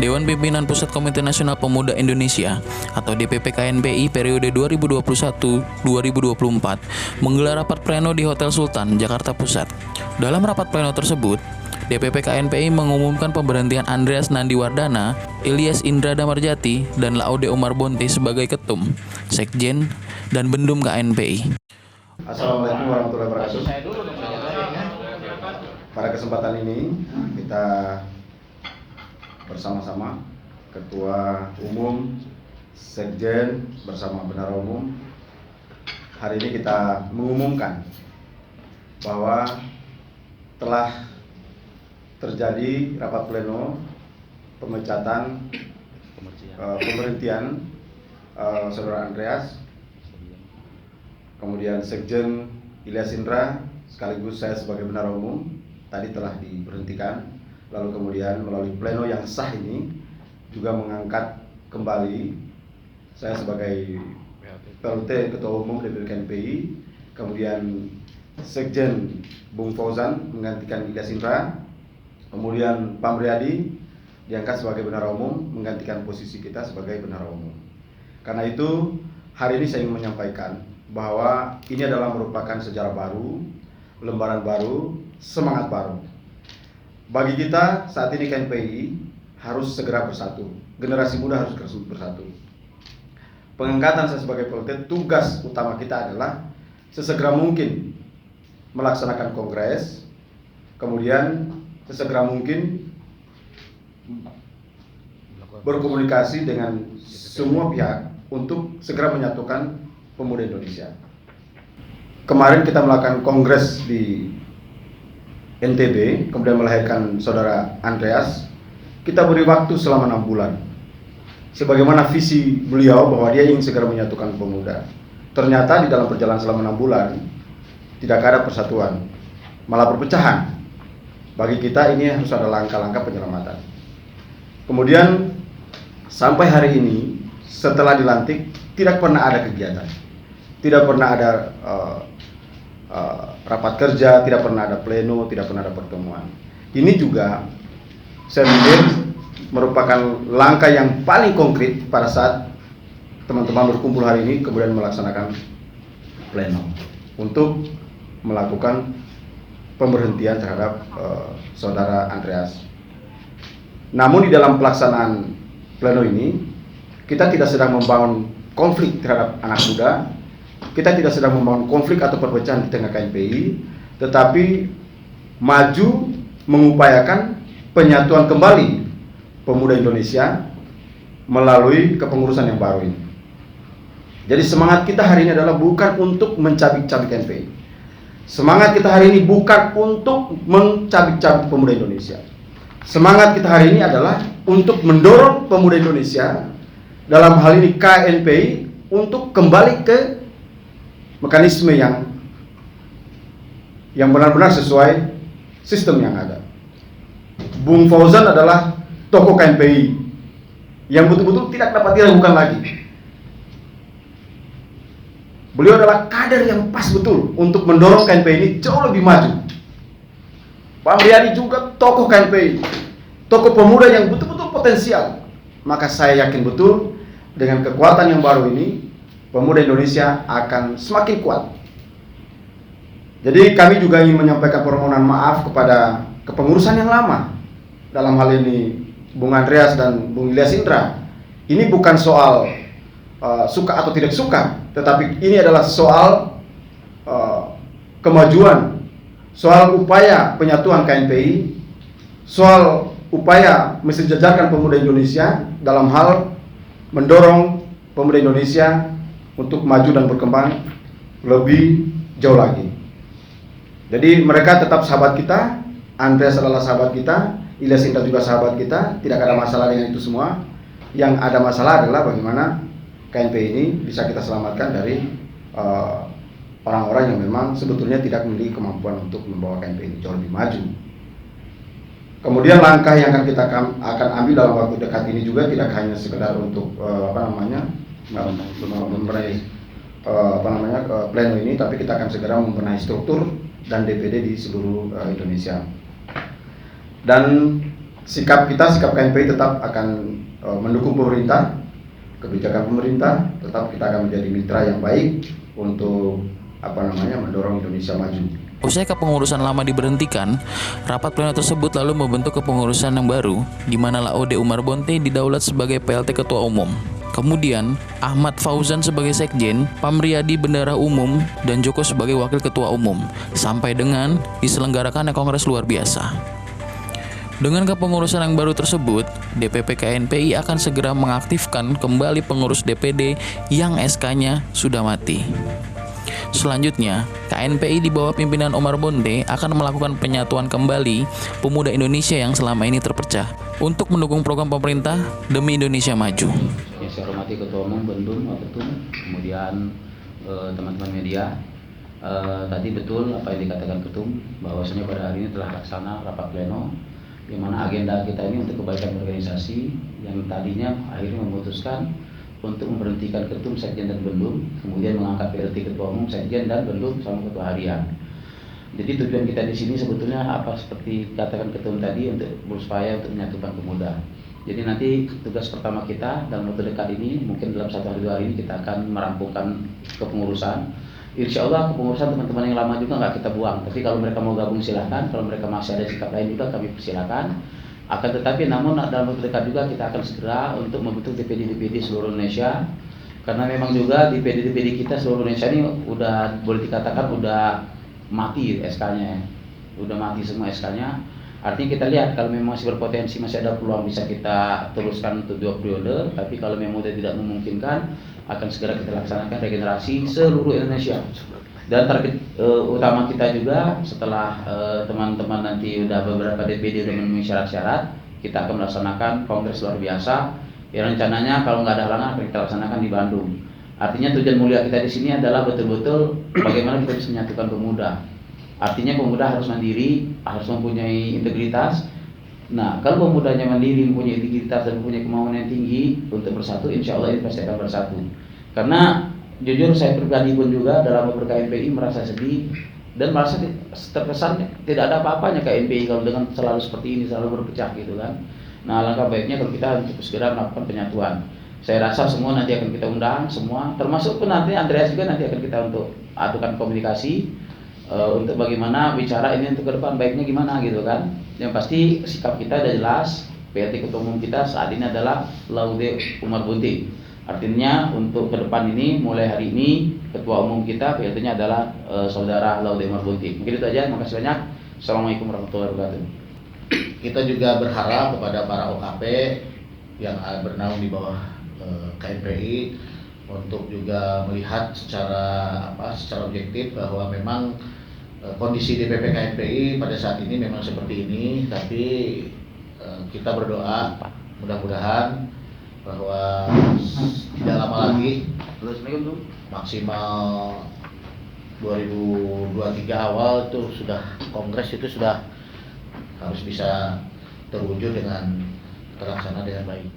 Dewan Pimpinan Pusat Komite Nasional Pemuda Indonesia atau DPP KNPI periode 2021-2024 menggelar rapat pleno di Hotel Sultan, Jakarta Pusat. Dalam rapat pleno tersebut, DPP KNPI mengumumkan pemberhentian Andreas Nandiwardana, Ilyas Indra Damarjati, dan Laude Omar Bonte sebagai Ketum, Sekjen, dan Bendum KNPI. Assalamualaikum warahmatullahi wabarakatuh. Pada kesempatan ini kita bersama-sama Ketua Umum, Sekjen bersama Bendahara Umum. Hari ini kita mengumumkan bahwa telah terjadi rapat pleno pemecatan pemberhentian Saudara Andreas, kemudian Sekjen Ilyas Indra, sekaligus saya sebagai Bendahara Umum tadi telah diberhentikan. Lalu kemudian melalui pleno yang sah ini juga mengangkat kembali saya sebagai PLT Ketua Umum DPP KNPI, kemudian Sekjen Bung Fauzan menggantikan Ilyas Indra, kemudian Pak Mriyadi diangkat sebagai Bendahara Umum menggantikan posisi kita sebagai Bendahara Umum. Karena itu hari ini saya ingin menyampaikan bahwa ini adalah merupakan sejarah baru, lembaran baru, semangat baru. Bagi kita saat ini KNPI harus segera bersatu, generasi muda harus bersatu. Pengangkatan saya sebagai PLT, tugas utama kita adalah sesegera mungkin melaksanakan kongres, kemudian sesegera mungkin berkomunikasi dengan semua pihak untuk segera menyatukan pemuda Indonesia. Kemarin kita melakukan kongres di NTB, kemudian melahirkan Saudara Andreas. Kita beri waktu selama 6 bulan. Sebagaimana visi beliau bahwa dia ingin segera menyatukan pemuda. Ternyata di dalam perjalanan selama 6 bulan tidak ada persatuan, malah perpecahan. Bagi kita ini harus ada langkah-langkah penyelamatan. Kemudian sampai hari ini setelah dilantik tidak pernah ada kegiatan, tidak pernah ada rapat kerja, tidak pernah ada pleno, tidak pernah ada pertemuan. Ini juga saya pikir merupakan langkah yang paling konkret pada saat teman-teman berkumpul hari ini kemudian melaksanakan pleno untuk melakukan pemberhentian terhadap Saudara Andreas. Namun di dalam pelaksanaan pleno ini kita tidak sedang membangun konflik terhadap anak muda. Kita tidak sedang membangun konflik atau perpecahan di tengah KNPI, tetapi maju mengupayakan penyatuan kembali pemuda Indonesia melalui kepengurusan yang baru ini. Jadi semangat kita hari ini adalah bukan untuk mencabik-cabik KNPI. Semangat kita hari ini bukan untuk mencabik-cabik pemuda Indonesia. Semangat kita hari ini adalah untuk mendorong pemuda Indonesia, dalam hal ini KNPI, untuk kembali ke mekanisme yang benar-benar sesuai sistem yang ada. Bung Fauzan adalah tokoh KNPI yang betul-betul tidak dapat diragukan lagi. Beliau adalah kader yang pas betul untuk mendorong KNPI ini jauh lebih maju. Pak Mriyadi juga tokoh KNPI, tokoh pemuda yang betul-betul potensial. Maka saya yakin betul dengan kekuatan yang baru ini pemuda Indonesia akan semakin kuat. Jadi kami juga ingin menyampaikan permohonan maaf kepada kepengurusan yang lama. Dalam hal ini Bung Andreas dan Bung Ilyas Indra. Ini bukan soal suka atau tidak suka, tetapi ini adalah soal kemajuan, soal upaya penyatuan KNPI, soal upaya mensejajarkan pemuda Indonesia dalam hal mendorong pemuda Indonesia untuk maju dan berkembang lebih jauh lagi. Jadi mereka tetap sahabat kita, Andreas adalah sahabat kita, Ilyas Indra juga sahabat kita, tidak ada masalah dengan itu semua. Yang ada masalah adalah bagaimana KNPI ini bisa kita selamatkan dari orang-orang yang memang sebetulnya tidak memiliki kemampuan untuk membawa KNPI ini jauh lebih maju. Kemudian langkah yang kita akan ambil dalam waktu dekat ini juga tidak hanya sekedar untuk membenahi pleno ini, tapi kita akan segera membenahi struktur dan DPD di seluruh Indonesia. Dan sikap KNPI tetap akan mendukung pemerintah, kebijakan pemerintah, tetap kita akan menjadi mitra yang baik untuk mendorong Indonesia maju. Usai kepengurusan lama diberhentikan, rapat pleno tersebut lalu membentuk kepengurusan yang baru, di mana Laude Umar Bonte didaulat sebagai PLT Ketua Umum. Kemudian, Ahmad Fauzan sebagai Sekjen, Pamriyadi Bendahara Umum, dan Joko sebagai Wakil Ketua Umum, sampai dengan diselenggarakannya Kongres Luar Biasa. Dengan kepengurusan yang baru tersebut, DPP KNPI akan segera mengaktifkan kembali pengurus DPD yang SK-nya sudah mati. Selanjutnya, KNPI di bawah pimpinan Omar Bonte akan melakukan penyatuan kembali pemuda Indonesia yang selama ini terpecah untuk mendukung program pemerintah demi Indonesia maju. Yang saya hormati Ketua Umum Bendum, Ketum, kemudian teman-teman media. Tadi betul apa yang dikatakan Ketum, bahwasanya pada hari ini telah laksana rapat pleno, di mana agenda kita ini untuk kebaikan organisasi yang tadinya akhirnya memutuskan untuk memberhentikan Ketum, Sekjen, dan Bendum, kemudian mengangkat PLT Ketua Umum, Sekjen, dan Bendum sama Ketua Harian. Jadi tujuan kita di sini sebetulnya apa seperti katakan Ketum tadi, untuk berupaya untuk menyatukan pemuda. Jadi nanti tugas pertama kita dalam waktu dekat ini, mungkin dalam 1 hari 2 hari ini kita akan merampungkan kepengurusan. Insya Allah kepengurusan teman-teman yang lama juga nggak kita buang. Tapi kalau mereka mau gabung silahkan, kalau mereka masih ada sikap lain juga kami persilahkan. Akan tetapi namun dalam waktu dekat juga kita akan segera untuk membentuk DPD seluruh Indonesia, karena memang juga DPD kita seluruh Indonesia ini udah boleh dikatakan udah mati SK-nya, udah mati semua SK-nya. Artinya kita lihat kalau memang masih berpotensi, masih ada peluang bisa kita teruskan untuk 2 periode, tapi kalau memang sudah tidak memungkinkan akan segera kita laksanakan regenerasi seluruh Indonesia. Dan target utama kita juga setelah teman-teman nanti udah beberapa DPD udah memenuhi syarat-syarat, kita akan melaksanakan kongres luar biasa yang rencananya kalau nggak ada halangan akan kita laksanakan di Bandung. Artinya tujuan mulia kita di sini adalah betul-betul bagaimana kita bisa menyatukan pemuda. Artinya pemuda harus mandiri, harus mempunyai integritas. Nah, kalau pemudanya mandiri, mempunyai integritas dan mempunyai kemauan yang tinggi untuk bersatu, insya Allah ini pasti akan bersatu. Karena jujur saya pribadi pun juga dalam beberapa KNPI merasa sedih dan merasa terkesan tidak ada apa-apanya KNPI kalau dengan selalu seperti ini, selalu berpecah gitu kan. Nah, alangkah baiknya kalau kita untuk segera melakukan penyatuan. Saya rasa semua nanti akan kita undang semua, termasuk pun nanti Andreas juga nanti akan kita untuk adukan komunikasi untuk bagaimana bicara ini untuk ke depan baiknya gimana gitu kan. Yang pasti sikap kita sudah jelas. PLT Ketua Umum kita saat ini adalah Laude Umar Bonte. Artinya untuk ke depan ini, mulai hari ini Ketua Umum kita PLT-nya adalah Saudara Laude Umar Bonte. Mungkin itu aja, makasih banyak. Assalamualaikum warahmatullahi wabarakatuh. Kita juga berharap kepada para OKP yang bernaung di bawah KNPI untuk juga melihat secara objektif bahwa memang kondisi DPP KNPI pada saat ini memang seperti ini, tapi kita berdoa mudah-mudahan bahwa tidak lama lagi, maksimal 2023 awal itu sudah kongres itu sudah harus bisa terwujud dengan terlaksana dengan baik.